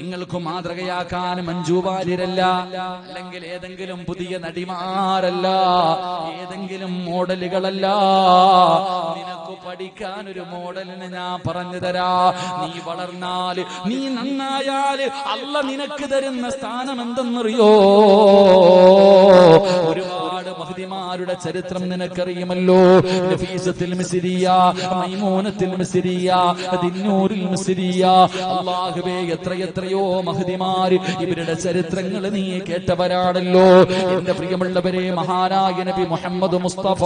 നിങ്ങൾക്ക് മാതൃകയാക്കാൻ മഞ്ജു വാര്യരല്ല, അല്ലെങ്കിൽ ഏതെങ്കിലും പുതിയ നടിമാരല്ല, ഏതെങ്കിലും മോഡലുകളല്ല. നിനക്ക് പഠിക്കാൻ ഒരു മോഡലിന് ഞാൻ പറഞ്ഞു തരാ. നീ വളർന്നാല്, നീ നന്നായാല് അല്ലാഹ് നിനക്ക് തരുന്ന സ്ഥാനം എന്തെന്നറിയോ? ഒരുപാട് മഹദിമാരുടെ ചരിത്രം നിനക്കറിയുമല്ലോ. നഫീസത്തുൽ മിസ്രിയ, മൈമൂനത്തുൽ മിസ്രിയ, ദിന്നൂറുൽ മിസ്രിയ. അല്ലാഹുവേ, എത്രയോ മഹദിമാര്, ഇവരുടെ ചരിത്രങ്ങൾ നീ കേട്ടവരാണല്ലോ. എന്റെ പ്രിയമുള്ളവരെ, മഹാനായ നബി മുഹമ്മദ് മുസ്തഫ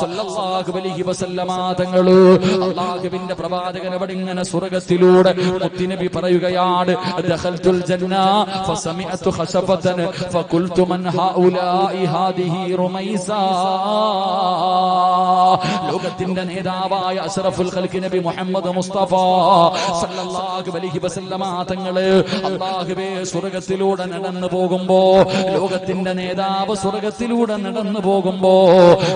സല്ലല്ലാഹു അലൈഹി വസല്ലമ തങ്ങള്, അല്ലാഹുവിന്റെ പ്രവാചകൻ അവിടെ ഇങ്ങനെ സ്വർഗ്ഗത്തിലൂടെ മുത്തുനബി പറയുകയാണ്, ദഖൽതുൽ ജന്ന ഫസമിഅതു ഖശഫതൻ ഫഖുൽതു മൻ ഹൗലാഇ ഹാദിഹി റുമൈസ. ലോകത്തിന്റെ നേതാവായ അഷ്റഫുൽ ഖൽഖ് നബി മുഹമ്മദ് മുസ്തഫ സല്ലല്ലാഹു അലൈഹി വസല്ലമ തങ്ങള് അല്ലാഹുവേ സ്വർഗ്ഗത്തിലൂടെ നടന്നു പോകുമ്പോ, ലോകത്തിന്റെ നേതാവ് സ്വർഗ്ഗത്തിലൂടെ നടന്നു പോകുമ്പോ,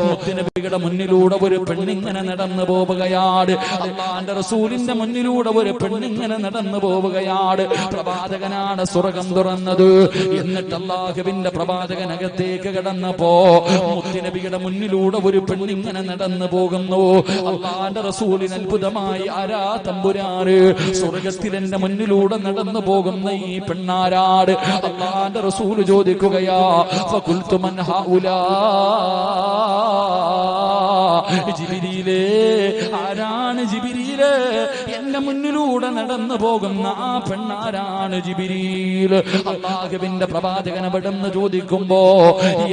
മുത്തുനബിയുടെ മുന്നിലൂടെ ഒരു പെണ്ണിങ്ങനെ നടന്നു പോവുകയാണ്. അല്ലാഹുവിന്റെ റസൂലിന്റെ മുന്നിലൂടെ ഒരു പെണ്ണിങ്ങനെ നടന്നു പോവുകയാണ്. പ്രവാചകനാണ് സ്വർഗ്ഗം തുറന്നത്. എന്നിട്ട് അല്ലാഹുവിന്റെ പ്രവാചകനകത്തേക്ക് കടന്നപ്പോ മുത്തുനബിയുടെ മുന്നിലൂടെ ഒരു പെണ്ണിങ്ങനെ നടന്നു പോകുന്നു. അല്ലാഹുവിന്റെ റസൂലിന് അത്ഭുതമായി, ആരാ തമ്പുരാന്, സ്വർഗ്ഗത്തിൽ എന്റെ മുന്നിലൂടെ നടന്നു പോകുന്ന ഈ പെണ്ണാരാട്? അല്ലാഹുവിന്റെ റസൂൽ ചോദിക്കുകയാ, ഫഖുൽതു മൻ ഹൗലാ. ജിബ്രീലേ, ആരാണ് ജിബ്രീലേ? എന്റെ മുന്നിലൂടെ നടന്നു പോകുന്ന ആ പെണ്ണാരാണ് ജിബ്രീൽ? അല്ലാഹുവിന്റെ പ്രവാചകൻ അവിടെന്ന് ചോദിക്കുമ്പോ,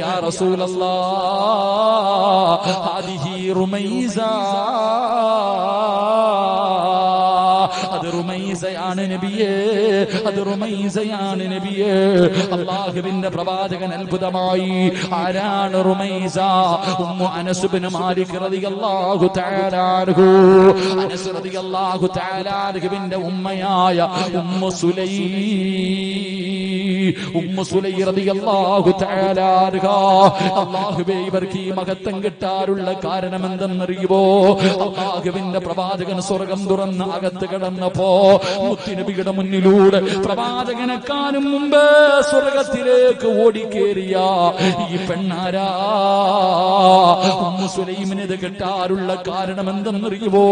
യാ റസൂലല്ലാഹ് ഹാദിഹി റുമൈസ. അത് റുമൈസയാണ് നബിയേ, അത് റുമൈസയാണ് നബിയേ. അല്ലാഹുവിന്റെ പ്രവാചകൻ അത്ഭുതമായി, ആരാണ് റുമൈസ? ഉമ്മു അനസ് ഇബ്നു മാലിക് റളിയല്ലാഹു തആല അൻഹു. അനസ് റളിയല്ലാഹു തആല അൻഹുവിന്റെ ഉമ്മയായ ഉമ്മു സുലൈ റളിയല്ലാഹു തആല അൻഹ. അല്ലാഹുവേ, ഇവർക്ക് ഈ മഹത്വം കിട്ടാനുള്ള കാരണം എന്തെന്നറിയുമോ? അല്ലാഹുവിന്റെ പ്രവാചകൻ സ്വർഗ്ഗം തുറന്ന് അകത്ത് കടന്നപ്പോ മുത്തുനബിയുടെ മുന്നിലൂടെ പ്രവാചകനെക്കാളും മുമ്പ് സ്വർഗ്ഗത്തിലേക്ക് ഓടിക്കേറിയ ഈ പെണ്ണാരാ? ഉമ്മു സുലൈമിന് ഇത് കിട്ടാനുള്ള കാരണം എന്തെന്നറിയുമോ?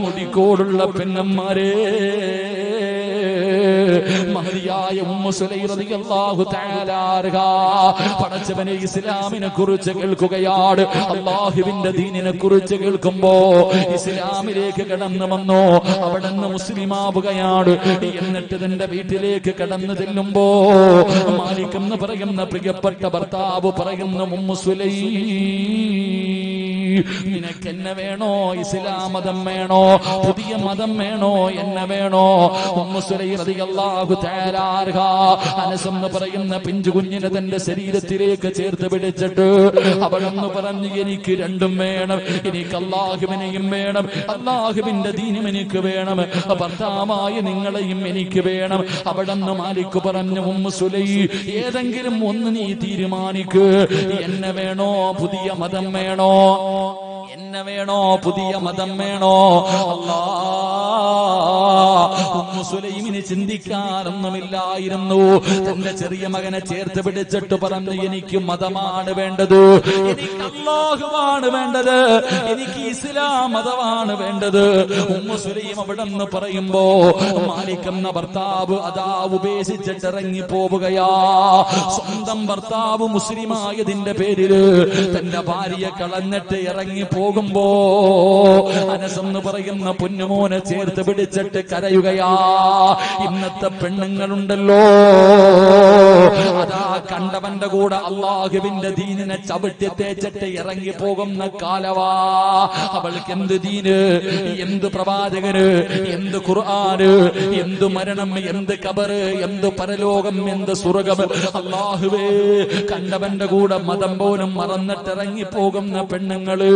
മുടിക്കോടുള്ള പെണ്ണന്മാരെ, മഹദിയായ ഉമ്മു സുലൈം റളിയല്ലാഹു തആല അൻഹ പടച്ചവനെ ഇസ്ലാമിനെ കുറിച്ച് കേൾക്കുകയാണ്. അല്ലാഹുവിന്റെ ദീനിനെ കുറിച്ച് കേൾക്കുമ്പോ ഇസ്ലാമിലേക്ക് കടന്നു വന്നു, അവിടെ നിന്ന് മുസ്ലിമാവുകയാണ്. എന്നിട്ട് തന്റെ വീട്ടിലേക്ക് കടന്നു ചെല്ലുമ്പോ മാലിക് എന്ന് പറയുന്ന പ്രിയപ്പെട്ട ഭർത്താവ് പറയുന്ന, ഉമ്മു സുലൈം, നിനക്ക് എന്നെ വേണോ? ഇസ്ലാം മതം വേണോ? പുതിയ മതം വേണോ? എന്നെ വേണോ? ഉമ്മു സുലൈം റളിയല്ലാഹു തആല അൻഹ അനസ് എന്ന് പറയുന്ന പിഞ്ചു കുഞ്ഞിനെ തന്റെ ശരീരത്തിലേക്ക് ചേർത്ത് പിടിച്ചിട്ട് അവളൊന്ന് പറഞ്ഞു, എനിക്ക് രണ്ടും വേണം, എനിക്ക് അല്ലാഹുവിനെയും വേണം, അല്ലാഹുവിന്റെ ദീനും എനിക്ക് വേണം, ഭർത്താവായ നിങ്ങളെയും എനിക്ക് വേണം. അവിടെന്ന് മാലിക് പറഞ്ഞു, ഉമ്മു സുലൈം, ഏതെങ്കിലും ഒന്ന് നീ തീരുമാനിക്ക്. എന്നെ വേണോ? പുതിയ മതം വേണോ? എന്നെ വേണോ? പുതിയ മതം വേണോ? ഉമ്മു സുലൈമിന് ചിന്തിക്കാനൊന്നുമില്ലായിരുന്നു. തന്റെ ചെറിയ മകനെ ചേർത്ത് പിടിച്ചിട്ട് പറഞ്ഞു, എനിക്ക് മതമാണ് വേണ്ടത്, എനിക്ക് അല്ലാഹുവാണ് വേണ്ടത്, എനിക്ക് ഇസ്ലാം മതമാണ് വേണ്ടത്. ഉമ്മു സുലൈം അവിടെ നിന്ന് പറയുമ്പോ മാലിക് എന്ന ഭർത്താവ് അതാ ഉപേക്ഷിച്ചിട്ട് ഇറങ്ങി പോവുകയാ. സ്വന്തം ഭർത്താവ് മുസ്ലിമായതിന്റെ പേരില് തന്റെ ഭാര്യയെ കളഞ്ഞിട്ട് ഇറങ്ങി പോകുമ്പോ അനസ് എന്ന് പറയുന്ന പൊന്നുമോനെ ചേർത്ത് പിടിച്ചിട്ട് കരയുകയാ. ഇന്നത്തെ പെണ്ണുങ്ങളുണ്ടല്ലോ, അതാ കണ്ടവന്റെ കൂടെ അല്ലാഹുവിന്റെ ദീനിനെ ചവിട്ടി തേച്ചിട്ട് ഇറങ്ങി പോകുന്ന കാലവാ. അവൾക്ക് എന്ത് ദീന്, എന്ത് പ്രവാചകന്, എന്ത് ഖുർആന്, എന്ത് മരണം, എന്ത് ഖബറ്, എന്ത് പരലോകം, എന്ത് സ്വർഗ്ഗം. അല്ലാഹുവേ, കണ്ടവന്റെ കൂടെ മതം പോലും മറന്നിട്ട് ഇറങ്ങി പോകുന്ന പെണ്ണുങ്ങള്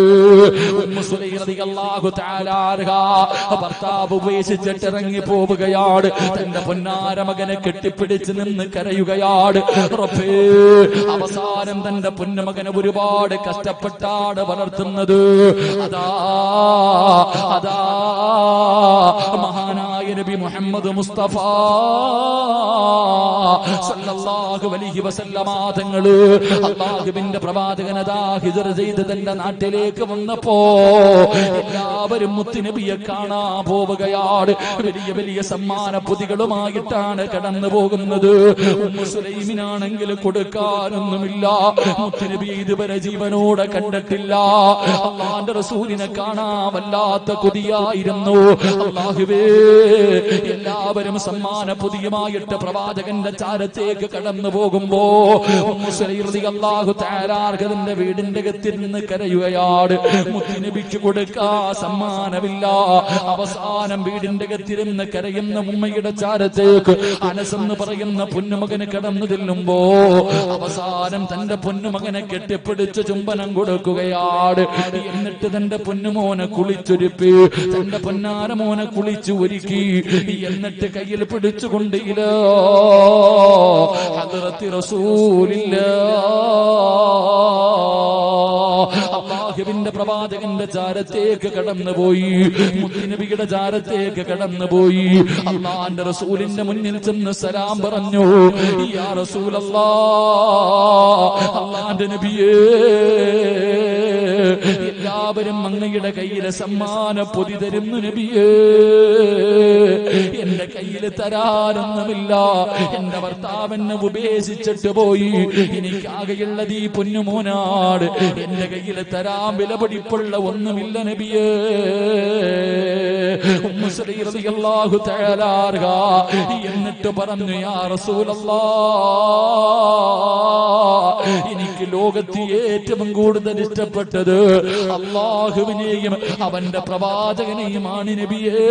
ഉമ്മു സുലൈം റളിയല്ലാഹു തആല അൻഹ ഭർത്താവ് ഉപേക്ഷിച്ചിട്ട് ഇറങ്ങി പോവുകയാണ്. തന്റെ പൊന്നാര മകനെ കെട്ടിപ്പിടിച്ച് നിന്ന് കരയുകയാണ്. റബ്ബേ, അവസാനം തന്റെ പൊന്നുമകനെ ഒരുപാട് കഷ്ടപ്പെട്ടാണ് വളർത്തുന്നത്. അതാ മഹാനായ നബി മുഹമ്മദ് മുസ്തഫ സല്ലല്ലാഹു അലൈഹി വസല്ലമ തങ്ങള് അല്ലാഹുവിന്റെ പ്രവാചകനതാ ഹിജ്റ ചെയ്ത് തന്റെ നാട്ടിലേക്ക് വന്നപ്പോ എല്ലാവരും മുത്തുനബിയെ കാണാൻ പോവുകയാണ്. വലിയ വലിയ സമ്മാന പൊതികളുമായിട്ടാണ് കടന്നു പോകുന്നത്. ഉമ്മു സുലൈമിനാണെങ്കിൽ കൊടുക്കാനൊന്നുമില്ല. മുത്തുനബി ഇതുവരെ ജീവനോടെ കണ്ടിട്ടില്ല. അല്ലാഹുവിന്റെ റസൂലിനെ കാണാൻ വല്ലാത്ത കൊതിയായിരുന്നു. അല്ലാഹുവേ, എല്ലാവരും സമ്മാന പൊതിയുമായിട്ട് പ്രവാചകന്റെ ചാരത്തേക്ക് കടന്നു പോകുമ്പോ ഉമ്മു സുലൈം റളിയല്ലാഹു തആല അൻഹയുടെ വീടിന്റെ അകത്തിൽ നിന്ന് കരയുകയാണ്. മുത്തുനബിക്ക് കൊടുക്കാൻ സമ്മാനമില്ല. അവസാനം വീടിന്റെ അകത്തിൽ നിന്ന് കരയുന്ന ഉമ്മയുടെ ചാരത്തേക്ക് അനസ് എന്ന് പറയുന്ന പൊന്നുമകന് കടന്നു ചെല്ലുമ്പോ അവസാനം തന്റെ പൊന്നുമകനെ കെട്ടിപ്പിടിച്ച് ചുംബനം കൊടുക്കുകയാണ്. എന്നിട്ട് തന്റെ പൊന്നുമോനെ കുളിച്ചൊരുപ്പി, തന്റെ പൊന്നാര മോനെ കുളിച്ചു ഒരുക്കി, എന്നിട്ട് കയ്യിൽ പിടിച്ചുകൊണ്ട് ഇലാ ഹദ്റത്തി റസൂലില്ലാഹ്, അല്ലാഹുവിന്റെ പ്രവാചകന്റെ ചാരത്തേക്ക് കടന്നുപോയി. മുത്തുനബിയുടെ ചാരത്തേക്ക് കടന്നുപോയി. അല്ലാഹുവിന്റെ റസൂലിന്റെ മുന്നിൽ ചെന്ന് സലാം പറഞ്ഞു. യാ റസൂലല്ലാഹ്, അല്ലാഹുവിന്റെ നബിയേ, എല്ലാവരും അങ്ങയുടെ കയ്യിലെ സമ്മാന പൊതി തരുന്നു നബിയേ. എന്റെ കയ്യിൽ തരാനൊന്നുമില്ല. എന്റെ ഭർത്താവിനെ ഉപേക്ഷിച്ചിട്ട് പോയി. എനിക്കാകെയുള്ളത് ഈ പൊന്നുമോനാട്. എന്റെ കയ്യിൽ തരാൻ വിലപിടിപ്പുള്ള ഒന്നുമില്ല നബിയേ. ഉമ്മു സുലൈം റളിയല്ലാഹു തആല അൻഹ എന്നിട്ട് പറഞ്ഞു, യാ റസൂലല്ലാഹ്, എനിക്ക് ലോകത്ത് ഏറ്റവും കൂടുതൽ ഇഷ്ടപ്പെട്ടത് അല്ലാഹുവിനെയും അവന്റെ പ്രവാചകനെയുമാണ് നബിയേ.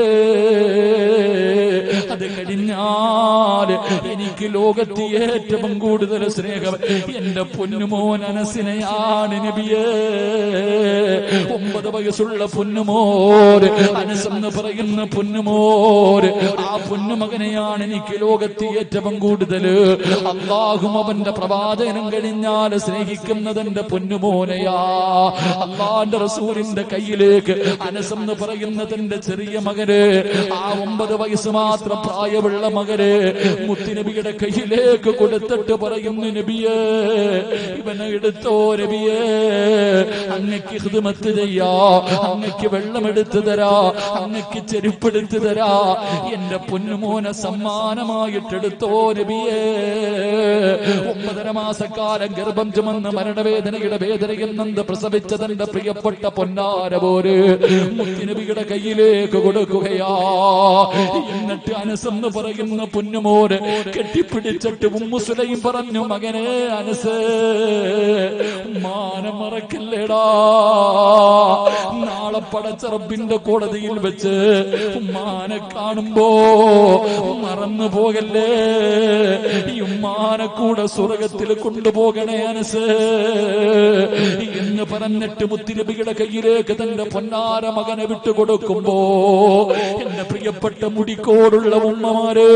അത് കഴിഞ്ഞാൽ എനിക്ക് ലോകത്ത് ഏറ്റവും കൂടുതൽ സ്നേഹം എന്റെ പൊന്നുമോൻ അനസിനെയാണ് നബിയേ. 9 വയസ്സുള്ള പൊന്നുമോര്, അനസ് എന്ന് പറയുന്ന പൊന്നുമോര്, ആ പൊന്നുമകനെയാണ് എനിക്ക് ലോകത്ത് ഏറ്റവും കൂടുതൽ. അല്ലാഹും അവന്റെ പ്രവാചകനും കഴിഞ്ഞാൽ സ്നേഹിക്കുന്നത് എന്റെ പൊന്നുമോനെയാ. അല്ലാഹുവിന്റെ റസൂലിന്റെ കയ്യിലേക്ക് അനസ് എന്ന് പറയുന്ന തന്റെ ചെറിയ മകന്, ആ 9 വയസ്സ് മാത്രം പ്രായമുള്ള മകന് മുത്തുനബിയുടെ കയ്യിലേക്ക് കൊടുത്തിട്ട് പറയുന്നു, നബിയേ, ഇവനെ എടുത്തോ നബിയേ, അങ്ങക്ക് ഖിദ്മത്ത് ചെയ്യാ, അങ്ങക്ക് വെള്ളം എടുത്തു തരാ, അങ്ങക്ക് ചെരുപ്പെടുത്തു തരാ, എന്റെ പൊന്നുമോനെ സമ്മാനമായിട്ടെടുത്തോ നബിയേ. 9.5 മാസക്കാലം ഗർഭം ചുമന്ന് മരണവേദനയുടെ വേദനയിൽ നിന്ന് പ്രസവിച്ച തന്റെ പ്രിയപ്പെട്ട പൊന്നാര പോര് മുത്തുനബിയുടെ കയ്യിലേക്ക് കൊടുക്കുകയാ. എന്നിട്ട് അനസ് എന്ന് പറയുന്ന പൊന്നുമോര് കെട്ടിപ്പിടിച്ചിട്ട് ഉമ്മു സുലൈം പറഞ്ഞു, മകനെ അനസ്, ഉമ്മാനെ മറക്കല്ലേടാ. നാളെ പടച്ച റബ്ബിന്റെ കോടതിയിൽ വെച്ച് ഉമ്മാനെ കാണുമ്പോ മറന്നു പോകല്ലേ. ഈ ഉമ്മാനെ കൂടെ സ്വർഗത്തിൽ കൊണ്ടുപോകണേ അനസ് എന്ന് പറഞ്ഞിട്ട് മുത്തുനബിയുടെ കയ്യിലേക്ക് തന്റെ പൊന്നാര മകനെ വിട്ടുകൊടുക്കുമ്പോ എന്റെ പ്രിയപ്പെട്ട മുടിക്കോടുള്ള ഉമ്മമാര്,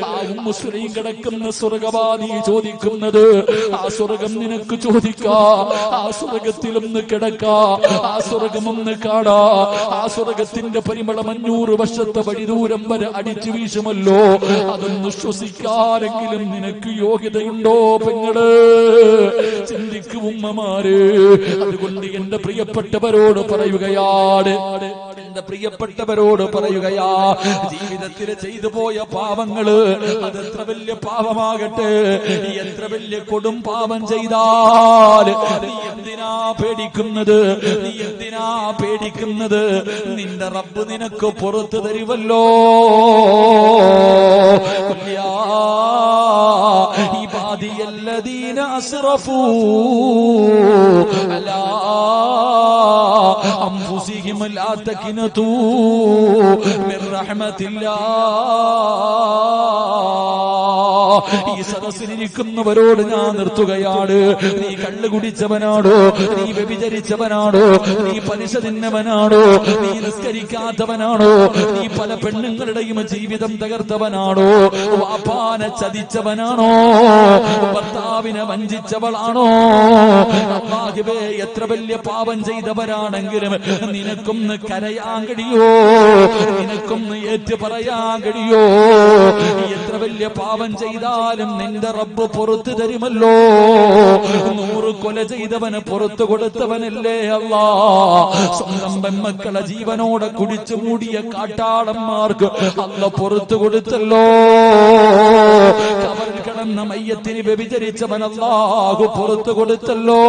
ആ ഉമ്മു സുലൈം കിടക്കുന്ന സ്വർഗവാദി ചോദിക്കുന്നത്, ആ സ്വർഗം നിനക്ക് ചോദിക്കാ, ആ സ്വർഗത്തിലൊന്ന് കിടക്കാ, ആ സ്വർഗമൊന്ന് കാണാ, ആ സ്വർഗത്തിന്റെ പരിമളം 500 വർഷത്തെ വഴിദൂരം വരെ അടിച്ചു വീശുമല്ലോ. അതൊന്ന് ശ്വസിക്കാനെങ്കിലും നിനക്ക് യോഗ്യതയുണ്ടോ പെങ്ങള്? ചിന്തിക്കും ഉമ്മമാര്. അതുകൊണ്ട് എന്റെ പ്രിയപ്പെട്ടവരോട് പറയുകയാണ്, എന്റെ പ്രിയപ്പെട്ടവരോട് പറയുകയാ, ജീവിതത്തിൽ ചെയ്തു പോയ പാവങ്ങള് അതെത്ര വലിയ പാവമാകട്ടെ, എത്ര വലിയ കൊടും പാവം ചെയ്താൽ നീ എന്തിനാ പേടിക്കുന്നത്? നീ എന്തിനാ പേടിക്കുന്നത്? നിന്റെ റബ്ബ് നിനക്ക് പുറത്തു തരുമല്ലോ. ഇബാദിയല്ലദീന അസ്റഫൂ അലാ അൻഫുസിഹിം ലാ തഖ്നതൂ മിർ റഹ്മത്തില്ലാഹ്. ഈ സദസ്സിലിരിക്കുന്നവരോട് ഞാൻ നിർത്തുകയാണ്. നീ കള്ളു കുടിച്ചവനാണോ, നീ വ്യഭിചരിച്ചവനാണോ, നീ പലിശ തിന്നവനാണോ, നീ നിസ്കരിക്കാത്തവനാണോ, നീ പല പെണ്ണുങ്ങളുടെയും ജീവിതം തകർത്തവനാണോ, വാപ്പാനെ ചതിച്ചവനാണോ, ഭർത്താവിനെ വഞ്ചിച്ചവളാണോ, അല്ലാഹുവേ എത്ര വലിയ പാപം ചെയ്തവരാണെങ്കിലും നിനക്കൊന്ന് കരയാൻ കഴിയോ, നിനക്കൊന്ന് ഏറ്റു പറയാൻ കഴിയോ? എത്ര വലിയ പാപം ചെയ്താലും നിന്റെ റബ്ബ് പുറത്തു തരുമല്ലോ. 100 കൊല ചെയ്തവന് പുറത്തു കൊടുത്തവനല്ലേ അല്ലാ. സ്വന്തം പെൺമക്കളെ ജീവനോടെ കുടിച്ചു മൂടിയ കാട്ടാളന്മാർക്ക് അല്ല പുറത്തു കൊടുത്തല്ലോ. കബറിൽ കിടന്ന മയ്യത്തിന് വ്യഭിചരിച്ചവൻ അല്ലാഹു പുറത്തു കൊടുത്തല്ലോ.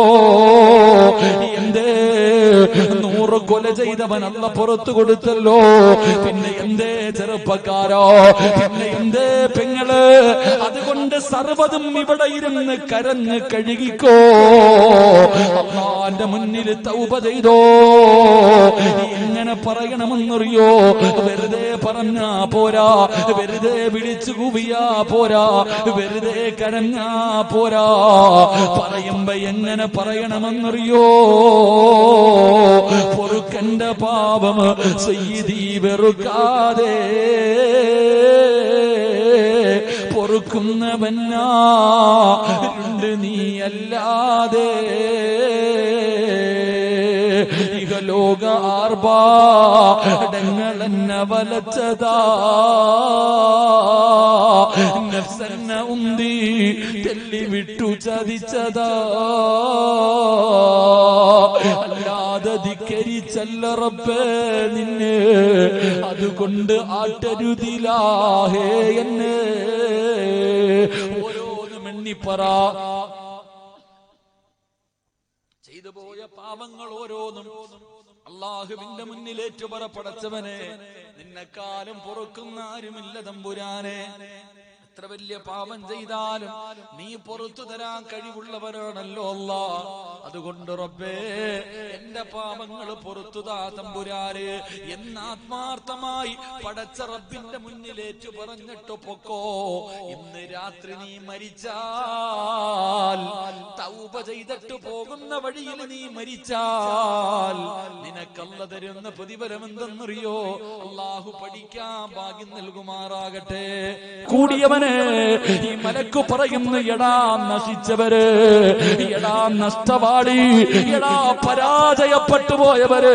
എന്തേ 100 കൊല ചെയ്തവൻ അല്ല പുറത്തു കൊടുത്തല്ലോ. പിന്നെ എന്തേ ചെറുപ്പക്കാരോ, പിന്നെ എന്തേ പെങ്ങള്? അതുകൊണ്ട് സർവ്വതും ഇവിടെ ഇരുന്ന് കരഞ്ഞ് കഴുകിക്കോ. അല്ലാഹുവിന്റെ മുന്നിൽ തൗബ ചെയ്തോ. എങ്ങനെ പറയണമെന്നറിയോ? വെറുതെ പറഞ്ഞാ പോരാ, വെറുതെ വിളിച്ചു കൂവിയാ പോരാ, വെറുതെ കരഞ്ഞാ പോരാ. പറയുമ്പോ എങ്ങനെ പറയണമെന്നറിയോ? പൊറുക്കന്റെ പാപം സയ്യിദി വെറുക്കാതെ പൊറുക്കുന്നവനാരുണ്ട് നീയല്ലാതെ. ഇഹലോക ആർഭാടങ്ങളെന്നെ വലച്ചതാ, നഫ്സെന്നെ ഉന്തി തെല്ലി വിട്ടു ചതിച്ചതാ. അല്ലാതെ ധിക്കരിച്ചല്ല റബ്ബേ നിന്നെ, അതുകൊണ്ട് ആട്ടരുതിലാഹേ എന്നെ. ഓരോന്നും എണ്ണിപ്പറ. ചെയ്തു പോയ പാപങ്ങൾ ഓരോന്നും അല്ലാഹുവിന്റെ മുന്നിൽ ഏറ്റുപറ. പടച്ചവനെ, നിന്നെക്കാലും പൊറുക്കുന്ന ആരുമില്ല തമ്പുരാനെ. എത്ര വലിയ പാപം ചെയ്താലും നീ പുറത്തു തരാൻ കഴിവുള്ളവരാണല്ലോ അല്ലാ. അതുകൊണ്ട് റബ്ബേ എന്റെ പാപങ്ങൾ പുറത്തു താ തമ്പുരാനെ എന്ന് ആത്മാർത്ഥമായി പടച്ച റബ്ബിന്റെ മുന്നിലേറ്റു പറഞ്ഞിട്ട് പൊക്കോ. ഇന്ന് രാത്രി നീ മരിച്ചാൽ, തൗബ ചെയ്തിട്ട് പോകുന്ന വഴിയിൽ നീ മരിച്ചാൽ നിനക്കല്ല തരുന്ന പ്രതിഫലം എന്തെന്നറിയോ? അല്ലാഹു പഠിക്കാൻ ഭാഗ്യം നൽകുമാറാകട്ടെ. കൂടിയവൻ ഈ മലക്ക് പറയുന്നു, എടാ നശിച്ചവര്, എടാ നഷ്ടവാടി, എടാ പരാജയപ്പെട്ടു പോയവര്,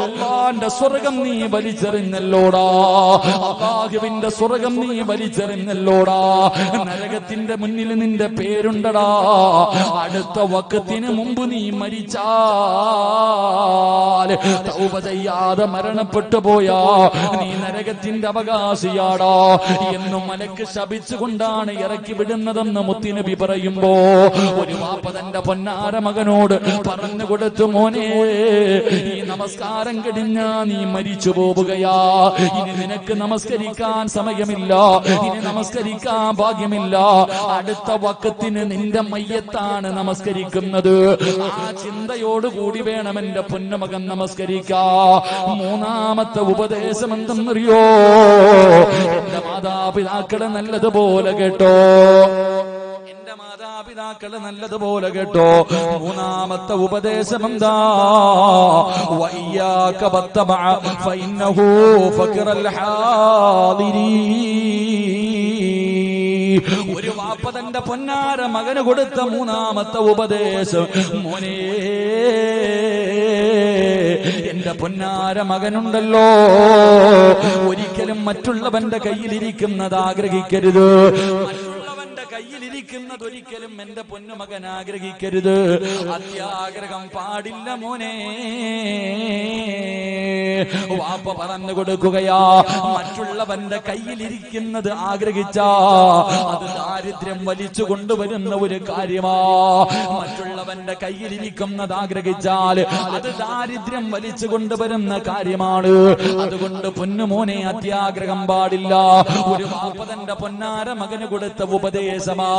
അല്ലാഹുവിന്റെ സ്വർഗം നീ വലിച്ചെറിഞ്ഞല്ലോടാ, അല്ലാഹുവിന്റെ സ്വർഗം നീ വലിച്ചെറിഞ്ഞല്ലോടാ. നരകത്തിന്റെ മുന്നിൽ നിന്റെ പേരുണ്ടടാ. അടുത്ത വഖത്തിന് മുമ്പ് നീ മരിച്ചാൽ, തൗബ ചെയ്യാതെ മരണപ്പെട്ടു പോയാ നീ നരകത്തിന്റെ അവകാശിയാടാ എന്നും മലക്ക് ശപിച്ചുകൊണ്ടാണ് ഇറക്കി വിടുന്നതെന്ന് മുത്തുനബി പറയുമ്പോ ഒരു വാപ്പ തന്റെ പൊന്നാര മകനോട് പറഞ്ഞു കൊടുത്തു, മോനെ ഈ നമസ്കാരം കഴിഞ്ഞാ നീ മരിച്ചു പോവുകയാ. ഇനി നിനക്ക് നമസ്കരിക്കാൻ സമയമില്ല, ഇനി നമസ്കരിക്കാൻ ഭാഗ്യമില്ല. അടുത്ത വഖത്തിന് നിന്റെ മയ്യത്താണ് നമസ്കരിക്കുന്നത്. ആ ചിന്തയോടുകൂടി വേണം എന്റെ പൊന്നുമകൻ നമസ്കരിക്കാ. മൂന്നാമത്തെ ഉപദേശം എന്തെന്നറിയോ? എന്റെ മാതാപിതാക്കളെ നല്ലതുപോലെ കേട്ടോ, എന്റെ മാതാപിതാക്കളെ നല്ലതുപോലെ കേട്ടോ. മൂന്നാമത്തെ ഉപദേശം എന്താ? വയ്യാക വത്തബഅ ഫഇന്നഹു ഫഖറൽ ഹാദിരീൻ. ഒരു വാപ്പ തന്റെ പൊന്നാര മകന് കൊടുത്ത മൂന്നാമത്തെ ഉപദേശം, മോനെ എന്റെ പൊന്നാര മകനുണ്ടല്ലോ, ഒരിക്കലും മറ്റുള്ളവന്റെ കയ്യിലിരിക്കുന്നത് ആഗ്രഹിക്കരുത്. മറ്റുള്ളവന്റെ കയ്യിലിരിക്കുന്നത് ഒരിക്കലും എന്റെ പൊന്നുമകൻ ആഗ്രഹിക്കരുത്. അത്യാഗ്രഹം പാടില്ല മോനെ. വാപ്പ പറഞ്ഞു കൊടുക്കുകയാ, മറ്റുള്ളവന്റെ കയ്യിലിരിക്കുന്നത് ആഗ്രഹിച്ചാ അത് ദാരിദ്ര്യം വലിച്ചു കൊണ്ടുവരുന്ന ഒരു കാര്യമാ. മറ്റുള്ളവന്റെ കയ്യിലിരിക്കുന്നത് ആഗ്രഹിച്ചാൽ അത് ദാരിദ്ര്യം വലിച്ചു കൊണ്ടുവരുന്ന കാര്യമാണ്. അതുകൊണ്ട് പൊന്നുമോനെ അത്യാഗ്രഹം പാടില്ല. ഒരു വാപ്പ തന്റെ പൊന്നാര മകന് കൊടുത്ത ഉപദേശമാ.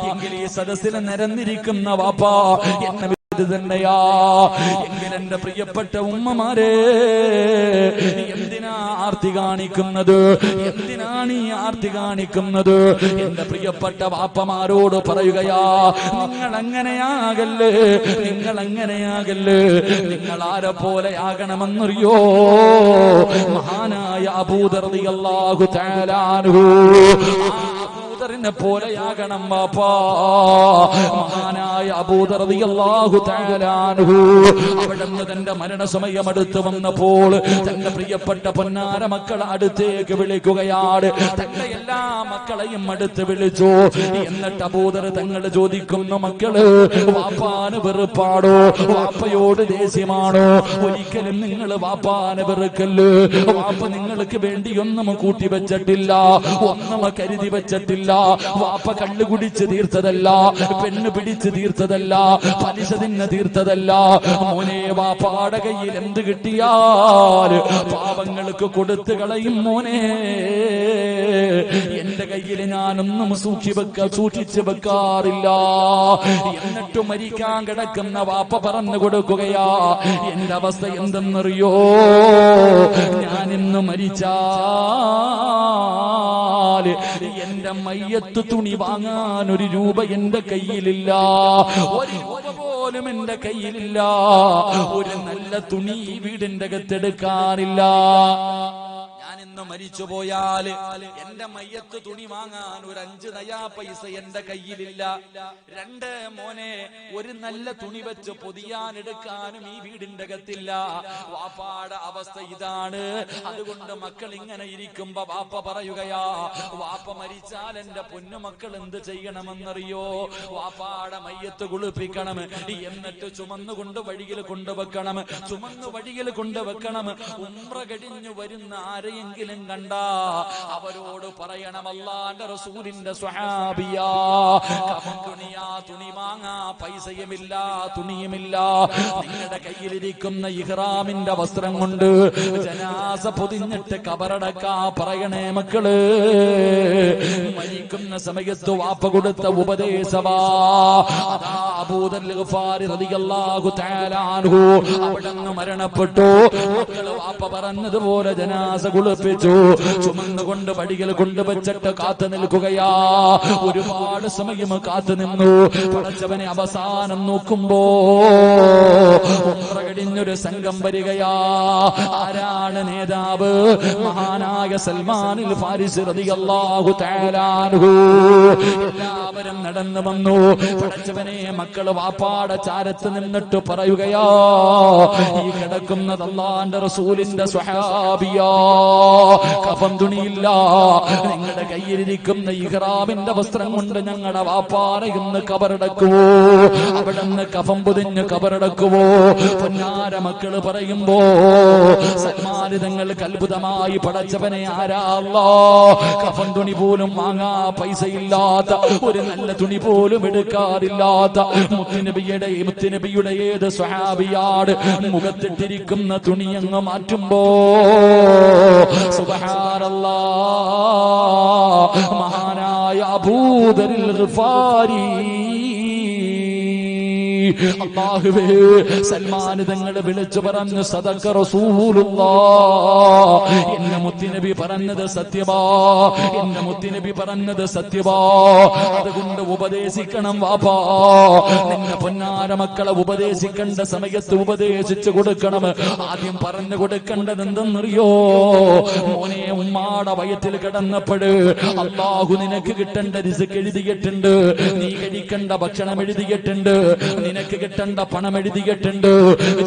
എങ്കിൽ ഈ സദസ്സിൽ നിരന്നിരിക്കുന്ന വാപ്പ എന്നെ തന്നെയാ. എങ്കിൽ എന്റെ പ്രിയപ്പെട്ട ഉമ്മമാരെ, എന്തിനാ ആർത്തി കാണിക്കുന്നത്? എന്തിനാണ് ഈ ആർത്തി കാണിക്കുന്നത്? എന്റെ പ്രിയപ്പെട്ട വാപ്പമാരോട് പറയുകയാ, നിങ്ങൾ അങ്ങനെയാകല്ലേ, നിങ്ങൾ അങ്ങനെയാകല്ലേ. നിങ്ങൾ ആരെ പോലെ ആകണമെന്നറിയോ? മഹാനായ അബൂദർ റളിയല്ലാഹു തആല അൻഹു അബൂദറിനെ പോലെയാകണം വാപ്പാ. മഹാനായ അബൂദർ റളിയല്ലാഹു തആല അൻഹു അവിടുന്ന് തന്റെ മരണസമയം അടുത്ത് വന്നപ്പോൾ തന്റെ പ്രിയപ്പെട്ട പൊന്നാര മക്കളെ അടുത്തേക്ക് വിളിക്കുകയാണ്. തന്റെ എല്ലാ മക്കളെയും അടുത്ത് വിളിച്ചു. എന്നിട്ട് അബൂദർ തങ്ങൾ ചോദിക്കുന്നു, മക്കള് വാപ്പാന് വെറുപ്പാടോ, വാപ്പയോട് ദേഷ്യമാണോ? ഒരിക്കലും നിങ്ങൾ വാപ്പാനെ വെറുക്കല്ല്. വാപ്പ നിങ്ങൾക്ക് വേണ്ടി ഒന്നും കൂട്ടി വെച്ചിട്ടില്ല, ഒന്നും കരുതി വെച്ചിട്ടില്ല. വാപ്പ കള്ളു കുടിച്ച് തീർത്തതല്ല, പെണ്ണ് പിടിച്ച് തീർത്തതല്ല, പലിശ തിന്ന് തീർത്തതല്ല. മോനെ, വാപ്പാടെ കയ്യിൽ എന്ത് കിട്ടിയാൽ പാവങ്ങൾക്ക് കൊടുത്തു കളയും മോനെ. എന്റെ കയ്യിൽ ഞാനൊന്നും സൂക്ഷിച്ചു വെക്കാറില്ല. എന്നിട്ട് മരിക്കാൻ കിടക്കുന്ന വാപ്പ പറഞ്ഞു കൊടുക്കുകയാ, എന്റെ അവസ്ഥ എന്തെന്നറിയോ? ഞാൻ ഇന്ന് മരിച്ചാൽ എന്റെ മയ്യത്ത് തുണി വാങ്ങാൻ ഒരു രൂപ എന്റെ കയ്യിലില്ല, ഒരു രൂപ പോലും എന്റെ കയ്യിലില്ല. ഒരു നല്ല തുണി വീടിന്റെ അകത്തെടുക്കാറില്ല. ഞാൻ ഇന്ന് മരിച്ചു പോയാൽ എന്റെ മയ്യത്ത് തുണി വാങ്ങാൻ ഒരു 5 നയാ പൈസ എന്റെ കയ്യിലില്ല. 2 മോനെ, ഒരു നല്ല തുണി വെച്ച് പൊതിയാൻ എടുക്കാനും ഈ വീടിന്റെ അകത്തില്ല. വാപ്പാടെ അവസ്ഥ ഇതാണ്. അതുകൊണ്ട് മക്കൾ ഇങ്ങനെ ഇരിക്കുമ്പോ വാപ്പ പറയുകയാ, വാപ്പ മരിച്ചാൽ എന്റെ പൊന്നുമക്കൾ എന്ത് ചെയ്യണമെന്നറിയോ? വാപ്പാടെ മയ്യത്ത് കുളിപ്പിക്കണം, എന്നിട്ട് ചുമന്നുകൊണ്ട് വഴിയിൽ കൊണ്ടുവെക്കണം, ചുമന്നു വഴിയിൽ കൊണ്ടുവെക്കണം. ഉംറ കഴിഞ്ഞു വരുന്ന ആരെയെങ്കിലും കണ്ടാ അവരോട് പറയണം, അല്ലാഹുവിന്റെ റസൂലിന്റെ സ്വഹാബിയാ, തുണി വാങ്ങാ പൈസയുമില്ല, തുണിയുമില്ല. നിങ്ങളുടെ കയ്യിലിരിക്കുന്ന ഇഹ്റാമിന്റെ വസ്ത്രം കൊണ്ട് ജനാസ പൊതിഞ്ഞിട്ട് കബറടക്കാ പറയണേ മക്കള്. മരിക്കുന്ന സമയത്ത് വാപ്പ കൊടുത്ത ഉപദേശവാ. അതാ അബൂദർ ഗഫാരി റളിയല്ലാഹു തആല അൻഹു അവിടുന്ന് മരണപ്പെട്ടു. മക്കള് വാപ്പ പറഞ്ഞതുപോലെ ജനാസ കുളിപ്പിച്ചു, ചുമന്നുകൊണ്ട് വടികൾ കൊണ്ടുവച്ചിട്ട് കാത്തു നിൽക്കുകയാ. ഒരുപാട് സമയം കാത്തു നിന്നു. പടച്ചവനെ അവസാനം നോക്കുമ്പോ കഴിഞ്ഞൊരു സംഘം വരികയാ. ആരാണ് നേതാവ്? മഹാനായ സൽമാനിൽ ഫാരിസി റളിയല്ലാഹു തആല അൻഹു. എല്ലാവരും നടന്നു വന്നു. പടച്ചവനെ, മക്കള് വാപ്പാടെ ചാരത്ത് നിന്നിട്ട് പറയുകയാ, ഈ കിടക്കുന്നത് അല്ലാഹുവിന്റെ റസൂലിന്റെ സ്വഹാബിയാ. കഫൻ തുണിയില്ല. നിങ്ങളുടെ കയ്യിലിരിക്കുന്ന ഇഹ്റാമിന്റെ വസ്ത്രം കൊണ്ട് ഞങ്ങളുടെ വാപ്പാനെ ഇന്ന് കബറടക്കുവോ? അവിടുന്ന് കഫൻ പൊതിഞ്ഞ് കബറടക്കുവോ? പൊന്നാര മക്കള് പറയുമ്പോ സൽമാന് തങ്ങൾക്ക് അത്ഭുതമായി, പടച്ചവനെ ആരാ അല്ലാഹ് കഫൻ തുണി പോലും വാങ്ങാ പൈസയില്ലാത്ത, ഒരു നല്ല തുണി പോലും എടുക്കാറില്ലാത്ത മുത്തുനബിയുടെ ഏത് സ്വഹാബിയാട് മുഖത്തിട്ടിരിക്കുന്ന തുണി അങ്ങ് മാറ്റുമ്പോ സുബ്ഹാനല്ലാഹ്, മഹാനായ അബൂദറിൽ ഗഫാരി അല്ലാഹുവേ, സൽമാൻ തങ്ങളെ വിളിച്ചു പറഞ്ഞു, സദഖ റസൂലുള്ളാഹ്. എന്റെ മുത്തുനബി പറഞ്ഞത് സത്യമാ, എന്റെ മുത്തുനബി പറഞ്ഞത് സത്യമാ. അതുകൊണ്ട് ഉപദേശിക്കണം വാപ്പാ. നിന്റെ പൊന്നാര മക്കളെ ഉപദേശിക്കേണ്ട സമയത്ത് ഉപദേശിച്ചു കൊടുക്കണം. ആദ്യം പറഞ്ഞു കൊടുക്കേണ്ടത് എന്തെന്നറിയോ? മോനെ, ഉമ്മാടെ വയറ്റിൽ കിടന്നപ്പോഴ് അല്ലാഹു നിനക്ക് കിട്ടേണ്ട റിസ്ക് എഴുതിയിട്ടുണ്ട്, നീ കഴിക്കേണ്ട ഭക്ഷണം എഴുതിയിട്ടുണ്ട്, നിനക്ക് കിട്ടേണ്ട പണം എഴുതിയിട്ടുണ്ട്.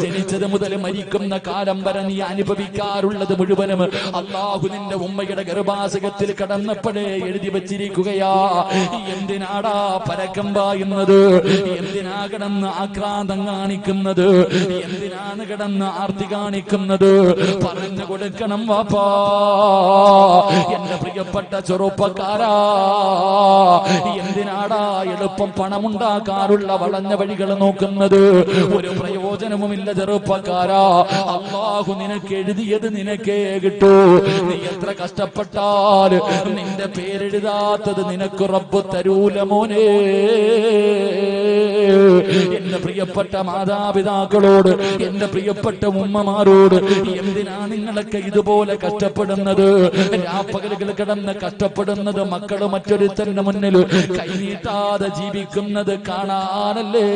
ജനിച്ചത് മുതൽ മരിക്കുന്ന കാലം വരെ നീ അനുഭവിക്കാറുള്ളത് മുഴുവനും അല്ലാഹു നിന്റെ ഉമ്മയുടെ ഗർഭാശയത്തിൽ കടന്നപ്പോഴേ എഴുതി വച്ചിരിക്കുകയാ. എന്തിനാടാ പരക്കം പായുന്നത്? എന്തിനാ കിടന്ന് ആക്രാന്തം കാണിക്കുന്നത്? എന്തിനാണ് കിടന്ന് ആർത്തി കാണിക്കുന്നത്? പറഞ്ഞു കൊടുക്കണം വാപ്പാ. എന്റെ പ്രിയപ്പെട്ട ചെറുപ്പക്കാരാ, എന്തിനാടാ എളുപ്പം പണമുണ്ടാക്കാറുള്ള വളഞ്ഞ വഴികൾ നോക്കുന്നത്? ഒരു പ്രയോജനവുമില്ല ചെറുപ്പക്കാരാ. അള്ളാഹു നിനക്ക് എഴുതിയത് നിനക്കേ കിട്ടൂ. നീ എത്ര കഷ്ടപ്പെട്ടാൽ നിന്റെ പേരെഴുതാത്തത് നിനക്ക് റബ്ബ് തരൂല മോനെ. എന്റെ പ്രിയപ്പെട്ട മാതാപിതാക്കളോട്, എന്റെ പ്രിയപ്പെട്ട ഉമ്മമാരോട്, എന്തിനാ നിങ്ങളൊക്കെ ഇതുപോലെ കഷ്ടപ്പെടുന്നത്? രാപ്പകലുകൾ കിടന്ന് കഷ്ടപ്പെടുന്നത് മക്കള് മറ്റൊരുത്തന്റെ മുന്നിൽ കൈനീട്ടാതെ ജീവിക്കുന്നത് കാണാനല്ലേ?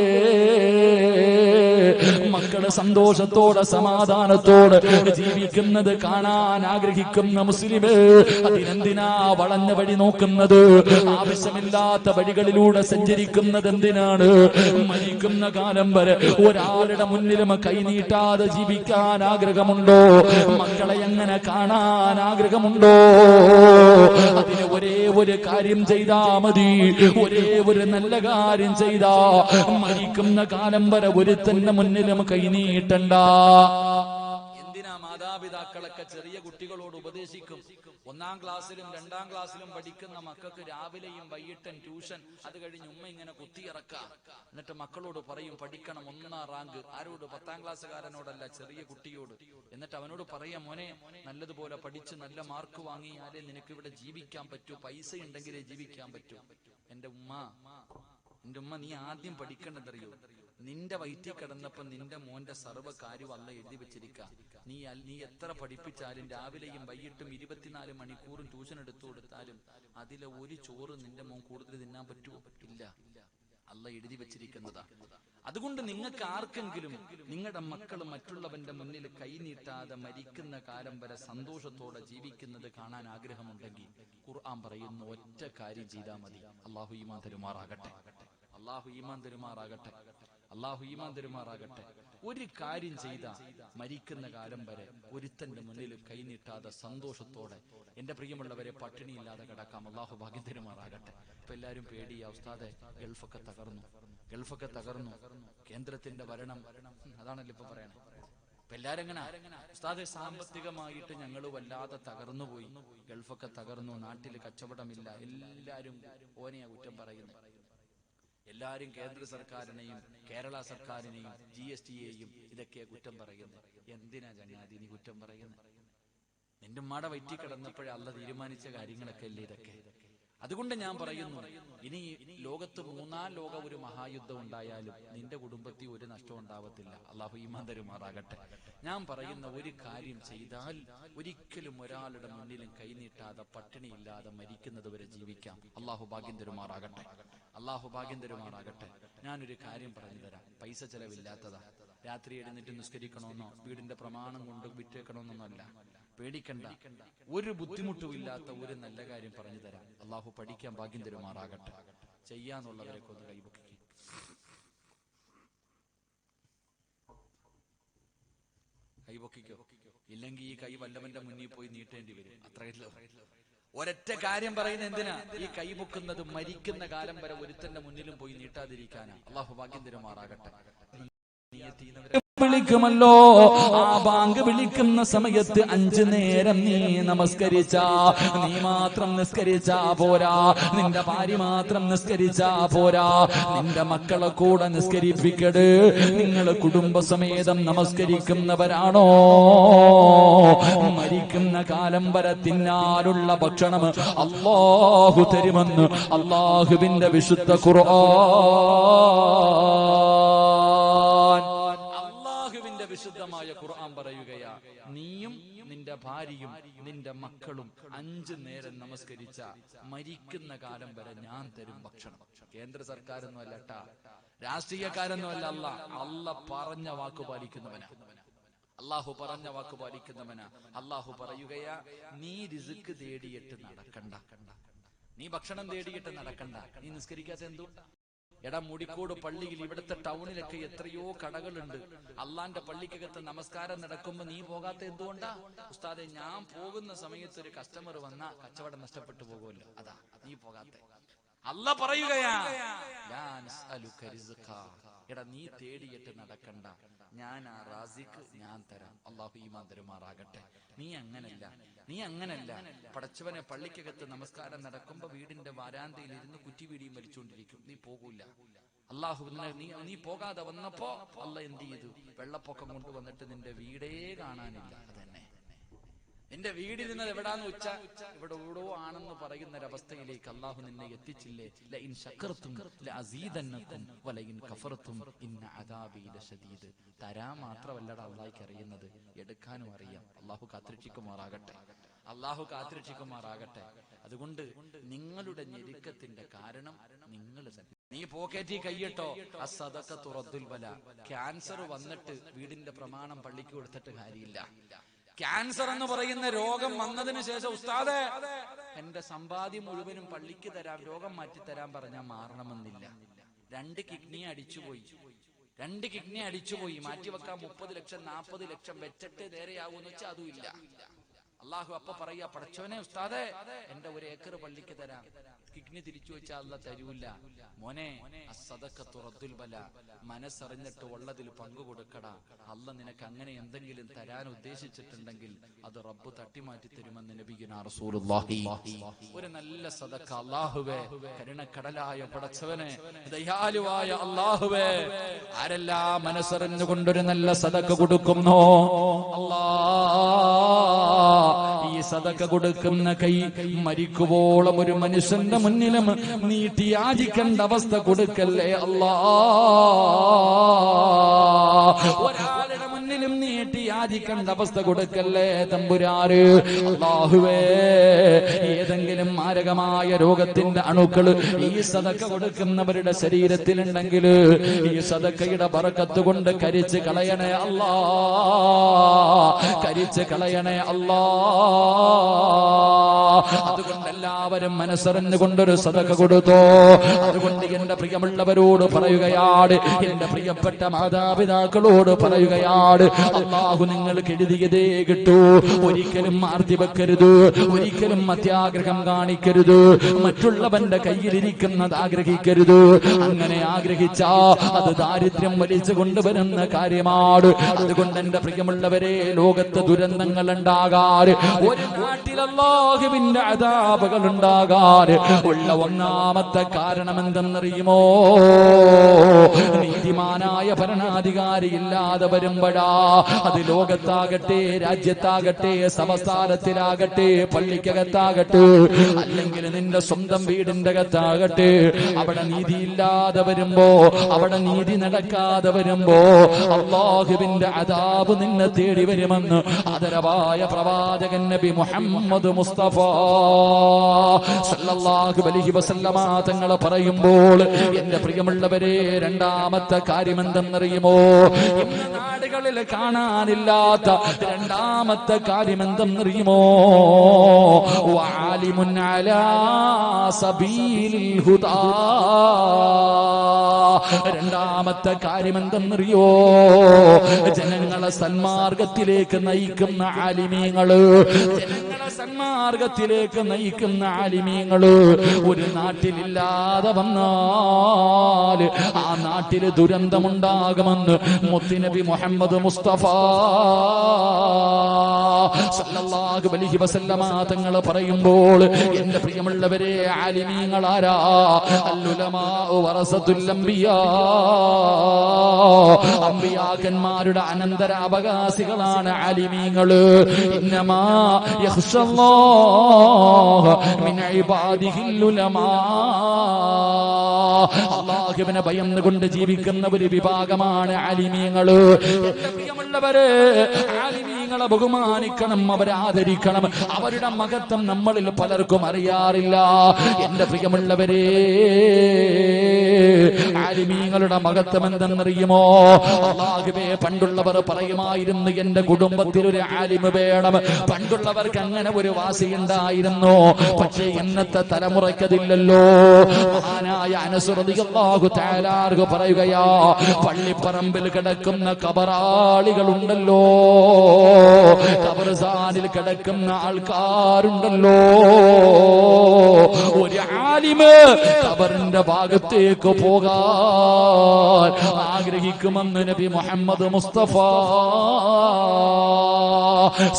മക്കള് സന്തോഷത്തോടെ സമാധാനത്തോടെ ജീവിക്കുന്നത് കാണാൻ ആഗ്രഹിക്കുന്ന മുസ്ലിമേ, അതിനെന്തിനാ വളഞ്ഞ വഴി നോക്കുന്നത്? ആവശ്യമില്ലാത്ത വഴികളിലൂടെ സഞ്ചരിക്കുന്നത് എന്തിനാണ്? മരിക്കുന്ന കാലം വരെ ഒരാളുടെ മുന്നിലും കൈനീട്ടാതെ ജീവിക്കാൻ ആഗ്രഹമുണ്ടോ? മക്കളെ എങ്ങനെ കാണാൻ ആഗ്രഹമുണ്ടോ? അതിന് ഒരേ ഒരു കാര്യം ചെയ്താ മതി. ഒരേ ഒരു നല്ല കാര്യം ചെയ്താ മരിക്കുന്ന കാലം വരെ ഒരുത്തന്റെ മുന്നിലും കൈനീട്ടണ്ട. എന്തിനാ മാതാപിതാക്കളൊക്കെ ചെറിയ കുട്ടികളോട് ഉപദേശിക്കും? 1-ാം ക്ലാസ്സിലും 2-ാം ക്ലാസ്സിലും പഠിക്കുന്ന മക്കൾക്ക് രാവിലെയും വൈകിട്ടും ട്യൂഷൻ, അത് കഴിഞ്ഞ് ഉമ്മ ഇങ്ങനെ കുത്തിയിറക്കാം. എന്നിട്ട് മക്കളോട് പറയും പഠിക്കണം, 1-ാം റാങ്ക്. ആരോട്? 10-ാം ക്ലാസ്സുകാരനോടല്ല, ചെറിയ കുട്ടിയോട്. എന്നിട്ട് അവനോട് പറയാം, മോനെ നല്ലതുപോലെ പഠിച്ച് നല്ല മാർക്ക് വാങ്ങിയാലേ നിനക്ക് ഇവിടെ ജീവിക്കാൻ പറ്റൂ, പൈസ ഉണ്ടെങ്കിലേ ജീവിക്കാൻ പറ്റൂ. എന്റെ ഉമ്മ നീ ആദ്യം പഠിക്കേണ്ടതറിയോ? നിന്റെ വയറ്റിൽ കിടന്നപ്പോ നിന്റെ മോന്റെ സർവ്വ കാര്യം അല്ല എഴുതി വെച്ചിരിക്ക. നീ എത്ര പഠിപ്പിച്ചാലും രാവിലെയും വൈകിട്ടും 24 മണിക്കൂറും ട്യൂഷൻ എടുത്തു കൊടുത്താലും അതിലെ ഒരു ചോറ് നിന്റെ മോൻ കൂടുതൽ തിന്നാൻ പറ്റുമോ? ഇല്ല. അല്ല എഴുതി വെച്ചിരിക്കുന്നതാ. അതുകൊണ്ട് നിങ്ങൾക്ക് ആർക്കെങ്കിലും നിങ്ങളുടെ മക്കൾ മറ്റുള്ളവന്റെ മുന്നിൽ കൈനീട്ടാതെ മരിക്കുന്ന കാലം വരെ സന്തോഷത്തോടെ ജീവിക്കുന്നത് കാണാൻ ആഗ്രഹമുണ്ടെങ്കിൽ ഖുർആൻ പറയുന്ന ഒറ്റ കാര്യം ചെയ്താൽ മതി. അള്ളാഹു ഈമാൻ തരുമാറാകട്ടെ. അള്ളാഹു ഈമാൻ തരുമാറാകട്ടെ. അള്ളാഹു ഈമാൻ തരുമാറാകട്ടെ. ഒരു കാര്യം ചെയ്ത മരിക്കുന്ന കാലം വരെ ഒരുത്തന്റെ മുന്നിൽ കൈനീട്ടാതെ സന്തോഷത്തോടെ എന്റെ പ്രിയമുള്ളവരെ പട്ടിണിയില്ലാതെ കിടക്കാം. അള്ളാഹു ഭാഗ്യം തരുമാറാകട്ടെ. ഇപ്പൊ എല്ലാരും പേടിയാ ഉസ്താദെ, ഗൾഫൊക്കെ തകർന്നു, കേന്ദ്രത്തിന്റെ ഭരണം അതാണല്ലോ ഇപ്പൊ പറയണേ. ഇപ്പൊ എല്ലാരും എങ്ങനെ ഉസ്താദെ, സാമ്പത്തികമായിട്ട് ഞങ്ങൾ വല്ലാതെ തകർന്നുപോയി, ഗൾഫൊക്കെ തകർന്നു, നാട്ടിൽ കച്ചവടമില്ല. എല്ലാരും ഓനെയാ കുറ്റം പറയുന്നത്. എല്ലാരും കേന്ദ്ര സർക്കാരിനെയും കേരള സർക്കാരിനെയും GSTയെയും ഇതൊക്കെയാ കുറ്റം പറയുന്നത്. എന്തിനാ ചങ്ങാതി നീ കുറ്റം പറയുന്നത്? നിന്റെ ഉമ്മാടെ വയറ്റിൽ കിടന്നപ്പോഴേ അള്ള തീരുമാനിച്ച കാര്യങ്ങളൊക്കെ അല്ലേ ഇതൊക്കെ. അതുകൊണ്ട് ഞാൻ പറയുന്നു, ഇനി ലോകത്ത് 3-ാം ലോക ഒരു മഹായുദ്ധം ഉണ്ടായാലും നിന്റെ കുടുംബത്തിൽ ഒരു നഷ്ടം ഉണ്ടാവത്തില്ല. അള്ളാഹു ഈമാൻ തരുമാറാകട്ടെ. ഞാൻ പറയുന്ന ഒരു കാര്യം ചെയ്താൽ ഒരിക്കലും ഒരാളുടെ മുന്നിലും കൈനീട്ടാതെ പട്ടിണിയില്ലാതെ മരിക്കുന്നത് വരെ ജീവിക്കാം. അള്ളാഹു ഭാഗ്യം തരുമാറാകട്ടെ. അള്ളാഹു ഭാഗ്യം തരുമാറാകട്ടെ. ഞാനൊരു കാര്യം പറഞ്ഞു തരാം. പൈസ ചെലവില്ലാത്തതാ. രാത്രി എഴുന്നേറ്റ് നിസ്കരിക്കണമെന്നോ വീടിന്റെ പ്രമാണം കൊണ്ട് വിറ്റേക്കണമെന്നൊന്നല്ല. പേടിക്കണ്ട. ഒരു ബുദ്ധിമുട്ടുമില്ലാത്ത ഒരു നല്ല കാര്യം പറഞ്ഞു തരാം. അള്ളാഹു പഠിക്കാൻ ഭാഗ്യം തരുമാറാകട്ടെ. ചെയ്യാന്നുള്ളവരെ കൊന്ന് കൈപൊക്കിക്കോ. ഇല്ലെങ്കിൽ ഈ കൈ വല്ലവന്റെ മുന്നിൽ പോയി നീട്ടേണ്ടി വരും. അത്രയല്ലോ. ഒരൊറ്റ കാര്യം പറയുന്നത് എന്തിനാ? ഈ കൈ പൊക്കുന്നത് മരിക്കുന്ന കാലം വരെ ഒരുത്തന്റെ മുന്നിലും പോയി നീട്ടാതിരിക്കാനാ. അള്ളാഹു ഭാഗ്യം തരുമാറാകട്ടെ. വിളിക്കുമല്ലോ, ആ ബാങ്ക് വിളിക്കുന്ന സമയത്ത് 5 നേരം നീ നമസ്കരിച്ചാ, നീ മാത്രം നിസ്കരിച്ചാ പോരാ, നിന്റെ ഭാര്യ മാത്രം നിസ്കരിച്ചാ പോരാ, നിന്റെ മക്കളെ കൂടെ നിസ്കരിപ്പിക്കട്. നിങ്ങൾ കുടുംബസമേതം നമസ്കരിക്കുന്നവരാണോ? മരിക്കുന്ന കാലം വരെ തിന്നാനുള്ള ഭക്ഷണം അല്ലാഹു തരുമെന്ന് അല്ലാഹുവിന്റെ വിശുദ്ധ വിശുദ്ധമായ ഖുർആൻ പറയുകയാ, നീയും നിന്റെ ഭാര്യയും നിന്റെ മക്കളും 5 നേരം നമസ്കരിച്ച മരിക്കുന്ന കാലം വരെ ഞാൻ തരും ഭക്ഷണം. കേന്ദ്ര സർക്കാരൊന്നും അല്ലട്ടാ, രാഷ്ട്രീയക്കാരൊന്നും അല്ല. അല്ല പറഞ്ഞ വാക്ക് പാലിക്കുന്നവനാ. അള്ളാഹു പറഞ്ഞ വാക്ക് പാലിക്കുന്നവനാ. അള്ളാഹു പറയുകയാ, നീ റിസ്ക് തേടിയിട്ട് നടക്കണ്ട, നീ ഭക്ഷണം തേടിയിട്ട് നടക്കണ്ട. നീ നിസ്കരിക്കാത്ത എന്തുകൊണ്ടാ? എടാ, മുടിക്കോട് പള്ളിയിൽ ഇവിടുത്തെ ടൗണിലൊക്കെ എത്രയോ കടകളുണ്ട്. അള്ളാന്റെ പള്ളിക്കകത്ത് നമസ്കാരം നടക്കുമ്പോ നീ പോകാത്ത എന്തുകൊണ്ടാ? ഉസ്താദെ, ഞാൻ പോകുന്ന സമയത്ത് ഒരു കസ്റ്റമർ വന്നാ കച്ചവടം നഷ്ടപ്പെട്ടു പോകുമല്ലോ, അതാ നീ പോകാത്ത. അല്ല പറയുകയാ, എടാ നീ തേടിയിട്ട് നടക്കണ്ട, ഞാൻ ആ റാസിഖ് ഞാൻ തരാം. അള്ളാഹു ഈമാൻ തരുമാറാകട്ടെ. നീ അങ്ങനല്ല. പടച്ചവനെ പള്ളിക്കകത്ത് നമസ്കാരം നടക്കുമ്പോ വീടിന്റെ വരാന്തയിൽ ഇരുന്ന് കുറ്റിവീടിയും വലിച്ചുകൊണ്ടിരിക്കും, നീ പോകൂല. അള്ളാഹു നീ പോകാതെ വന്നപ്പോ അള്ളാഹ് എന്ത് ചെയ്തു? വെള്ളപ്പൊക്കം കൊണ്ടുവന്നിട്ട് നിന്റെ വീടേ കാണാനില്ല. അതന്നെ നിന്റെ വീടിരുന്നത് എവിടാന്ന് വെച്ചാൽ ഇവിടെ എവിടോ ആണെന്ന് പറയുന്ന ഒരവസ്ഥയിലേക്ക് അള്ളാഹു നിന്നെ എത്തിച്ചില്ലേ? ലഇൻ ശകർതും ലഅസീദന്നകും വലഇൻ കഫർതും ഇന്ന അദാബി ലശദീദ്. തരാൻ മാത്രമല്ലടാ അള്ളാഹ്ക്ക് അറിയുന്നത്, എടുക്കാനും അറിയാം. അള്ളാഹു കാത്തിരക്ഷിക്കുമാറാകട്ടെ, അള്ളാഹു കാത്തിരക്ഷിക്കുമാറാകട്ടെ. അതുകൊണ്ട് നിങ്ങളുടെ ഞെരുക്കത്തിന്റെ കാരണം നിങ്ങൾ നീ പോക്കറ്റി കയ്യിട്ടോ. അസ്സദഖത്തു റദ്ദുൽ ബല. ക്യാൻസർ വന്നിട്ട് വീടിന്റെ പ്രമാണം പള്ളിക്ക് കൊടുത്തിട്ട് കാര്യമില്ല. ക്യാൻസർ എന്ന് പറയുന്ന രോഗം വന്നതിന് ശേഷം ഉസ്താദേ എന്റെ സമ്പാദ്യം മുഴുവനും പള്ളിക്ക് തരാം, രോഗം മാറ്റിത്തരാൻ പറഞ്ഞാൽ മാറണമെന്നില്ല. 2 കിഡ്നി അടിച്ചുപോയി മാറ്റിവെക്കാൻ 30 ലക്ഷം 40 ലക്ഷം വെച്ചിട്ട് നേരെയാവൂന്ന് വെച്ചാൽ അതും ഇല്ല. അള്ളാഹു അപ്പൊ പറയാ, പടച്ചോനെ ഉസ്താദേ എന്റെ 1 ഏക്കർ പള്ളിക്ക് തരാം. കിഡ്നി തിരിച്ചു വെച്ചാൽ അല്ല തരൂല്ല. മോനെ അസ്സദഖത്തു റദ്ദുൽ ബല. മനസ്സറിഞ്ഞിട്ട് ഉള്ളതിൽ പങ്കു കൊടുക്കടാ. അല്ല നിനക്ക് അങ്ങനെ എന്തെങ്കിലും തരാൻ ഉദ്ദേശിച്ചിട്ടുണ്ടെങ്കിൽ അത് റബ്ബ് തട്ടിമാറ്റി തരുമെന്ന് നബിയുനാ റസൂലുള്ളാഹി. ഒരു നല്ല സദഖ. അല്ലാഹുവേ കരുണക്കടലായ പടച്ചവനെ, ദയാലുവായ അല്ലാഹുവേ, ആരെല്ലാം മനസ്സറിഞ്ഞുകൊണ്ടൊരു നല്ല സദഖ കൊടുക്കുന്നോ അല്ലാഹ്, ഈ സദഖ കൊടുക്കുന്ന കൈ മരിക്കുവോളം ഒരു മനുഷ്യന്റെ മുന്നിലും നീട്ടി യാചിക്കേണ്ട അവസ്ഥ കൊടുക്കല്ലേ അല്ലാഹ്. ഒരാളുടെ മുന്നിലും നീട്ടി യാചിക്കേണ്ട അവസ്ഥ കൊടുക്കല്ലേ തമ്പുരാന്. അല്ലാഹുവേ, ഏതെങ്കിലും മാരകമായ രോഗത്തിന്റെ അണുക്കൾ ഈ സദഖ കൊടുക്കുന്നവരുടെ ശരീരത്തിലുണ്ടെങ്കിൽ ഈ സദഖയുടെ ബറക്കത്ത് കൊണ്ട് കരിച്ച് കളയണേ അല്ലാഹ്, കരിച്ച് കളയണേ അല്ലാഹ്. അതുകൊണ്ട് എല്ലാവരും മനസ്സറിഞ്ഞുകൊണ്ടൊരു സദഖ കൊടുത്തോ. അതുകൊണ്ട് എന്റെ പ്രിയമുള്ളവരോട് പറയുകയാണ്, എന്റെ പ്രിയപ്പെട്ട മാതാപിതാക്കളോട് പറയുകയാണ്, അല്ലാഹു നിങ്ങൾക്ക് എഴുതിയതേ കിട്ടൂ. ഒരിക്കലും ആർത്തി വെക്കരുത്, ഒരിക്കലും അത്യാഗ്രഹം കാണിക്കരുത്, മറ്റുള്ളവന്റെ കയ്യിലിരിക്കുന്നത് ആഗ്രഹിക്കരുത്. അങ്ങനെ ആഗ്രഹിച്ചാ അത് ദാരിദ്ര്യം വലിച്ചു കൊണ്ടുവരുന്ന കാര്യമാണ്. അതുകൊണ്ട് എന്റെ പ്രിയമുള്ളവരെ, ലോകത്ത് ദുരന്തങ്ങൾ ഉണ്ടാകാറ്, ഒരു നാട്ടിൽ അല്ലാഹുവിന്റെ അദാബുകൾ ഉണ്ടാകാറ് ഉള്ള ഒന്നാമത്തെ കാരണം എന്തെന്നറിയുമോ? നീതിമാനായ ഭരണാധികാരി ഇല്ലാതെ വരുമ്പോഴാ. അത് ലോകത്താകട്ടെ, രാജ്യത്താകട്ടെ, സംസ്ഥാനത്തിലാകട്ടെ, പള്ളിക്കകത്താകട്ടെ, അല്ലെങ്കിൽ നിന്റെ സ്വന്തം വീടിന്റെ അകത്താകട്ടെ, അവിടെ നീതിയില്ലാതെ വരുമ്പോ, അവിടെ നീതി നടക്കാതെ വരുമ്പോ അല്ലാഹുവിന്റെ അദാബ് നിന്നെ തേടി വരുമെന്ന് ആദരവായ പ്രവാചകൻ നബി മുഹമ്മദ് മുസ്തഫ സല്ലല്ലാഹു അലൈഹി വസല്ലമ തങ്ങൾ പറയുമ്പോൾ, എന്റെ പ്രിയമുള്ളവരെ, രണ്ടാമത്തെ കാര്യം എന്തെന്നറിയുമോ? ഇന്ന് നാടുകളിൽ കാണാനില്ലാത്ത രണ്ടാമത്തെ കാര്യം എന്തെന്നറിയുമോ? വആലിമുൻ അലാ സബീലിൽ ഹുദാ. രണ്ടാമത്തെ കാര്യം എന്തെന്നറിയോ? ജനങ്ങളെ സന്മാർഗത്തിലേക്ക് നയിക്കുന്ന ആലിമീങ്ങള്, ജനങ്ങളെ സന്മാർഗത്തിലേക്ക് നയിക്കുന്ന ആലിമീങ്ങള് ഒരു നാട്ടിലില്ലാതെ വന്നാൽ ആ നാട്ടില് ദുരന്തമുണ്ടാകുമെന്ന് മുത്തുനബി മുഹമ്മദ് മുസ്തഫ സല്ലല്ലാഹു അലൈഹി വസല്ലമ തങ്ങൾ പറയുമ്പോൾ, എന്റെ പ്രിയമുള്ളവരെ, ആലിമീങ്ങൾ ആരാ? അൽഉലമാ വറസത്തുൽ അംബിയാ. അംബിയാക്കന്മാരുടെ അനന്തര അവകാശികളാണ് ആലിമീങ്ങള്. ഇന്നമാ യഖ്ശല്ലാഹ മിൻ ഇബാദിഹിൽ ഉലമാ. അല്ലാഹുവിനെ ഭയന്നുകൊണ്ട് ജീവിക്കുന്ന ഒരു വിഭാഗമാണ് ആലിമീങ്ങള്. എന്റെ പ്രിയമുള്ളവരെ, ആലിമീങ്ങളെ ബഹുമാനിക്കണം, അവരെ ആദരിക്കണം. അവരുടെ മഹത്വം നമ്മളിൽ പലർക്കും അറിയാറില്ല. എന്റെ പ്രിയമുള്ളവരെ, ആലിമീങ്ങളുടെ മഹത്വം എന്തെന്നറിയുമോ? അല്ലാഹുവേ, പണ്ടുള്ളവർ പറയുമായിരുന്നു, എന്റെ കുടുംബത്തിൽ ഒരു ആലിമ് വേണം. പണ്ടുള്ളവർക്ക് അങ്ങനെ ഒരു വാസിയുണ്ടായിരുന്നു. പക്ഷേ ഇന്നത്തെ തലമുറയ്ക്കതില്ലല്ലോ. മഹാനായ അനസ് റളിയല്ലാഹു തആല അൻഹു പറയുകയാ, പള്ളിപ്പറമ്പിൽ കിടക്കുന്ന കബറാളികളുണ്ടല്ലോ, ഖബർസ്ഥാനിൽ കിടക്കുന്ന ആൾക്കാരുണ്ടല്ലോ, ഒരു ആലിമ് ഖബറിന്റെ ഭാഗത്തേക്ക് പോകാൻ ആഗ്രഹിക്കുമെന്ന് നബി മുഹമ്മദ് മുസ്തഫ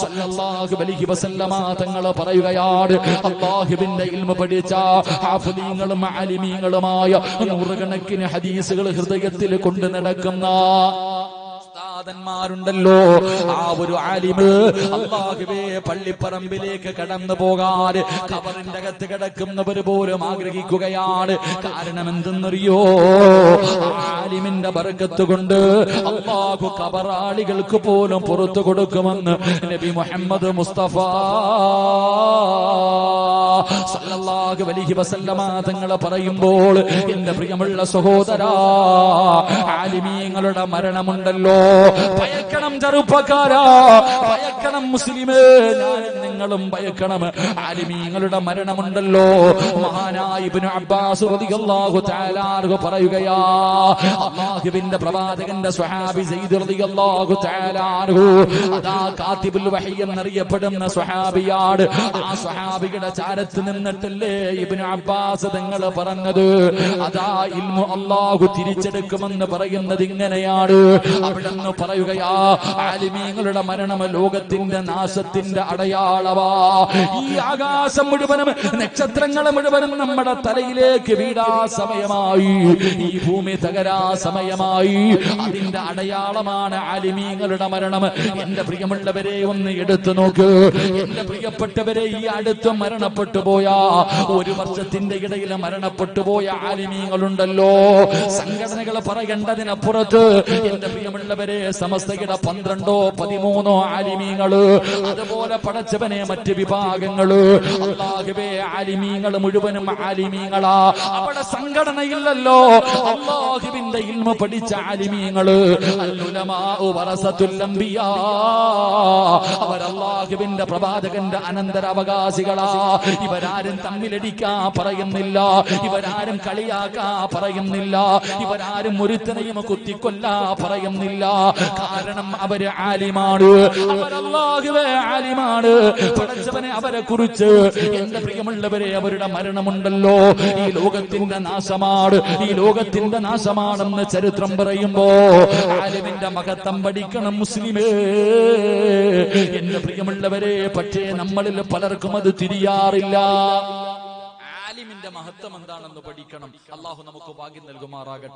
സല്ലല്ലാഹു അലൈഹി വസല്ലമ തങ്ങൾ പറയുകയാണ്. അല്ലാഹുവിന്റെ ഇൽമ പഠിച്ച ഹാഫിളീങ്ങളും ആലിമീങ്ങളുമായ നൂറുകണക്കിന് ഹദീസുകൾ ഹൃദയത്തിൽ കൊണ്ട് നടക്കുന്ന ാരുണ്ടല്ലോ, ആ ഒരു ആലിമ് അല്ലാഹുവേ പള്ളിപ്പറമ്പിലേക്ക് കടന്നു പോകാൻ ഖബറിന്റെ അകത്ത് കിടക്കുന്നവർ പോലും ആഗ്രഹിക്കുകയാണ്. കാരണം എന്തെന്നറിയോ? ആലിമിന്റെ ബർക്കത്ത് കൊണ്ട് അല്ലാഹു ഖബറാളികൾക്ക് പോലും പുറത്തു കൊടുക്കുമെന്ന് നബി മുഹമ്മദ് മുസ്തഫ സല്ലല്ലാഹു അലൈഹി വസല്ലമ തങ്ങൾ പറയുമ്പോൾ, എന്റെ പ്രിയമുള്ള സഹോദരാ, ആലിമീങ്ങളുടെ മരണമുണ്ടല്ലോ, ഭയക്കണം ചെറുപ്പക്കാരാ, ഭയക്കണം മുസ്ലിമേ, ഞാനും നിങ്ങളും ഭയക്കണം. ആലിമീങ്ങളുടെ മരണമുണ്ടല്ലോ. മഹാനായ ഇബ്നു അബ്ബാസ് റളിയല്ലാഹു തആല അൻഹു പറയുകയാ, അല്ലാഹുവിന്റെ പ്രവാചകന്റെ സ്വഹാബി സയ്യിദ് റളിയല്ലാഹു തആല അൻഹു അതാ കാതിബുൽ വഹി എന്നറിയപ്പെടുന്ന സ്വഹാബിയാണ്. ആ സ്വഹാബിയുടെ ചാരത്ത് നിന്നിട്ടല്ലേ ഇബ്നു അബ്ബാസ് തങ്ങൾ പറഞ്ഞത്, അതാ ഇൽമു അല്ലാഹു തിരിച്ചെടുക്കുമെന്ന് പറയുന്നത് ഇങ്ങനെയാണ്. അവിടെ നിന്ന് പറയുകയാ, ആലിമീങ്ങളുടെ മരണം ലോകത്തിന്റെ നാശത്തിന്റെ അടയാളവാ. ഈ ആകാശം മുഴുവനും നക്ഷത്രങ്ങൾ മുഴുവനും നമ്മുടെ തലയിലേക്ക് വീടാ സമയമായി, ഈ ഭൂമി തകരാ സമയമായി. അതിന്റെ അടയാളമാണ് ആലിമീങ്ങളുടെ മരണം. എന്റെ പ്രിയമുള്ളവരെ ഒന്ന് എടുത്തു നോക്ക്. എന്റെ പ്രിയപ്പെട്ടവരെ, ഈ അടുത്ത് മരണപ്പെട്ടു പോയ, ഒരു വർഷത്തിന്റെ ഇടയിൽ മരണപ്പെട്ടു പോയ ആലിമീങ്ങളുണ്ടല്ലോ. സംഘടനകൾ പറയേണ്ടതിനപ്പുറത്ത് എന്റെ പ്രിയമുള്ളവരെ, സമസ്തയുടെ 12ഓ 13ഓ ആലിമീങ്ങള്, അതുപോലെ പടച്ചവനെ മറ്റ് വിഭാഗങ്ങള്, അല്ലാഹുവേ ആലിമീങ്ങള് മുഴുവനും ആലിമീങ്ങളാ. അവിടെ സംഘടനയില്ലല്ലോ. അല്ലാഹുവിന്റെ ഇൽമ പഠിച്ച ആലിമീങ്ങള്, അൽഉലമാഉ വറസത്തുൽ അംബിയാ, അവർ അല്ലാഹുവിന്റെ പ്രവാചകന്റെ അനന്തരാവകാശികളാ. ഇവരാരും തമ്മിലടിക്കാ പറയുന്നില്ല, ഇവരാരും കളിയാക്കാ പറയുന്നില്ല, ഇവരാരും ഒരുത്തനെയും കുത്തിക്കൊല്ലാ പറയുന്നില്ല. കാരണം അവര് ആലിമാണ്, അവരല്ലാഹുവേ ആലിമാണ്. പടച്ചവനെ അവരെ കുറിച്ച് എന്റെ പ്രിയമുള്ളവരെ, അവരുടെ മരണമുണ്ടല്ലോ, ഈ ലോകത്തിന്റെ നാശമാണ്, ഈ ലോകത്തിന്റെ നാശമാണെന്ന് ചരിത്രം പറയുമ്പോ ആലിമിന്റെ മഹത്വം പഠിക്കണം മുസ്ലിമേ. എന്റെ പ്രിയമുള്ളവരെ, പക്ഷേ നമ്മളിൽ പലർക്കും അത് തിരിയാറില്ല. ആലിമിന്റെ മഹത്വം എന്താണെന്ന് പഠിക്കണം. അല്ലാഹു നമുക്ക് ഭാഗ്യം നൽകുമാറാകട്ടെ.